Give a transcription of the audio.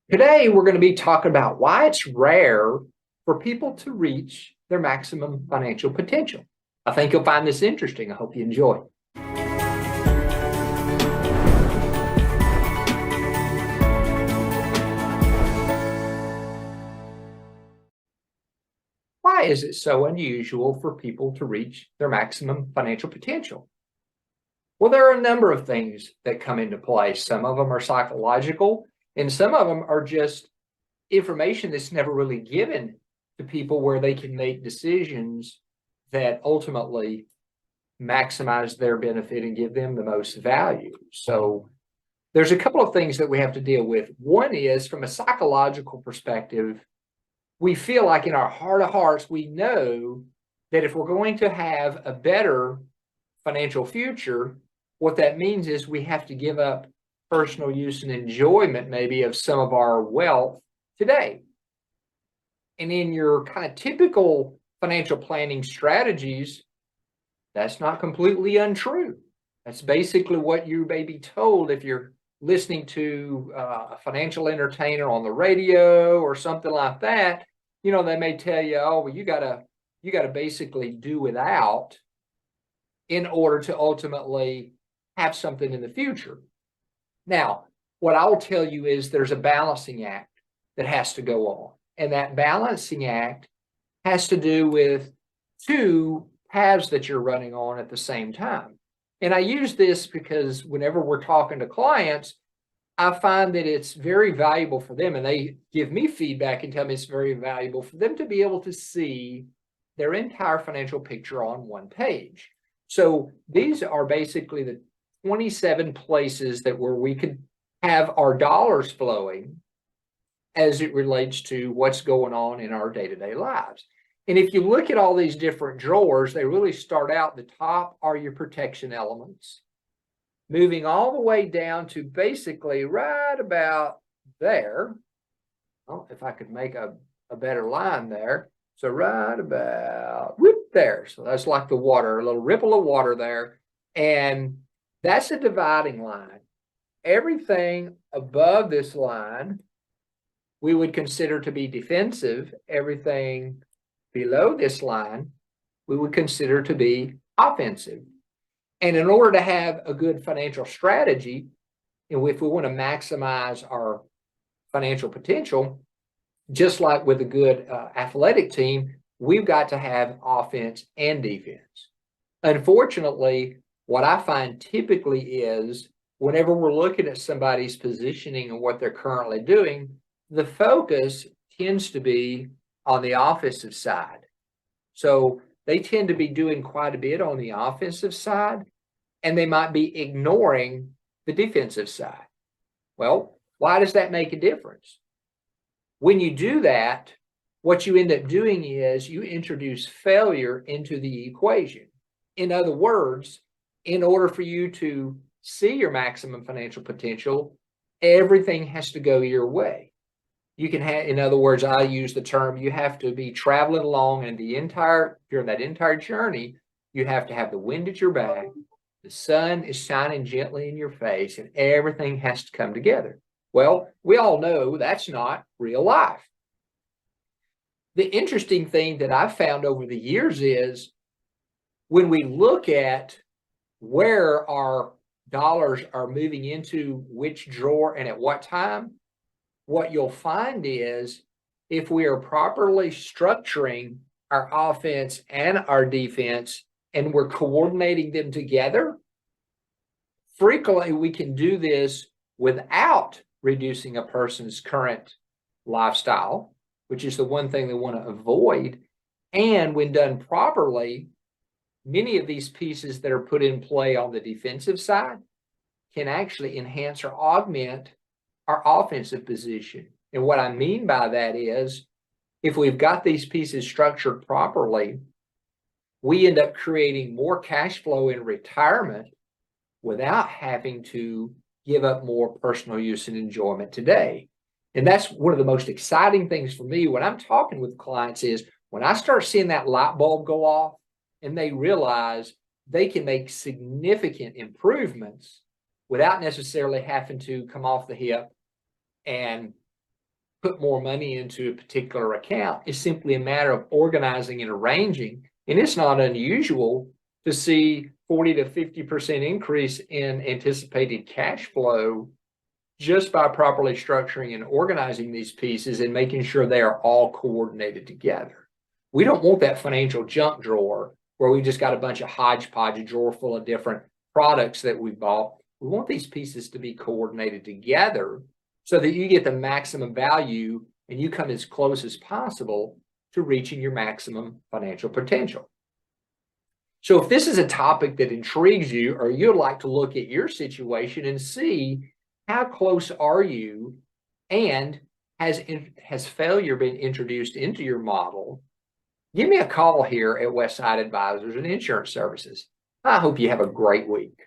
Today, we're going to be talking about why it's rare for people to reach their maximum financial potential. I think you'll find this interesting. I hope you enjoy. Why is it so unusual for people to reach their maximum financial potential? Well, there are a number of things that come into play. Some of them are psychological, and some of them are just information that's never really given to people where they can make decisions that ultimately maximize their benefit and give them the most value. So there's a couple of things that we have to deal with. One is from a psychological perspective, we feel like in our heart of hearts, we know that if we're going to have a better financial future, what that means is we have to give up personal use and enjoyment maybe of some of our wealth today. And in your kind of typical financial planning strategies, that's not completely untrue. That's basically what you may be told if you're listening to a financial entertainer on the radio or something like that. You know, they may tell you, oh, well, you gotta basically do without in order to ultimately have something in the future. Now, what I will tell you is there's a balancing act that has to go on. And that balancing act has to do with two paths that you're running on at the same time. And I use this because whenever we're talking to clients, I find that it's very valuable for them, and they give me feedback and tell me it's very valuable for them to be able to see their entire financial picture on one page. So these are basically the 27 places that where we could have our dollars flowing as it relates to what's going on in our day-to-day lives. And if you look at all these different drawers, they really start out, the top are your protection elements, moving all the way down to basically right about there. Oh, if I could make a better line there. So right about whoop there. So that's like the water, a little ripple of water there. And that's a dividing line. Everything above this line, we would consider to be defensive. Everything below this line, we would consider to be offensive. And in order to have a good financial strategy, and if we want to maximize our financial potential, just like with a good athletic team, we've got to have offense and defense. Unfortunately, what I find typically is whenever we're looking at somebody's positioning and what they're currently doing, the focus tends to be on the offensive side. So they tend to be doing quite a bit on the offensive side, and they might be ignoring the defensive side. Well, why does that make a difference? When you do that, what you end up doing is you introduce failure into the equation. In other words, in order for you to see your maximum financial potential, everything has to go your way. You can have, in other words, I use the term, you have to be traveling along and during that entire journey, you have to have the wind at your back, the sun is shining gently in your face, and everything has to come together. Well, we all know that's not real life. The interesting thing that I've found over the years is when we look at where our dollars are moving into which drawer and at what time, what you'll find is if we are properly structuring our offense and our defense and we're coordinating them together, frequently we can do this without reducing a person's current lifestyle, which is the one thing they want to avoid. And when done properly, many of these pieces that are put in play on the defensive side can actually enhance or augment our offensive position. And what I mean by that is, if we've got these pieces structured properly, we end up creating more cash flow in retirement without having to give up more personal use and enjoyment today. And that's one of the most exciting things for me when I'm talking with clients is when I start seeing that light bulb go off and they realize they can make significant improvements without necessarily having to come off the hip and put more money into a particular account. It's simply a matter of organizing and arranging. And it's not unusual to see 40 to 50% increase in anticipated cash flow just by properly structuring and organizing these pieces and making sure they are all coordinated together. We don't want that financial junk drawer where we just got a bunch of hodgepodge, a drawer full of different products that we bought. We want these pieces to be coordinated together so that you get the maximum value and you come as close as possible to reaching your maximum financial potential. So if this is a topic that intrigues you, or you'd like to look at your situation and see how close are you, and has failure been introduced into your model, give me a call here at Westside Advisors and Insurance Services. I hope you have a great week.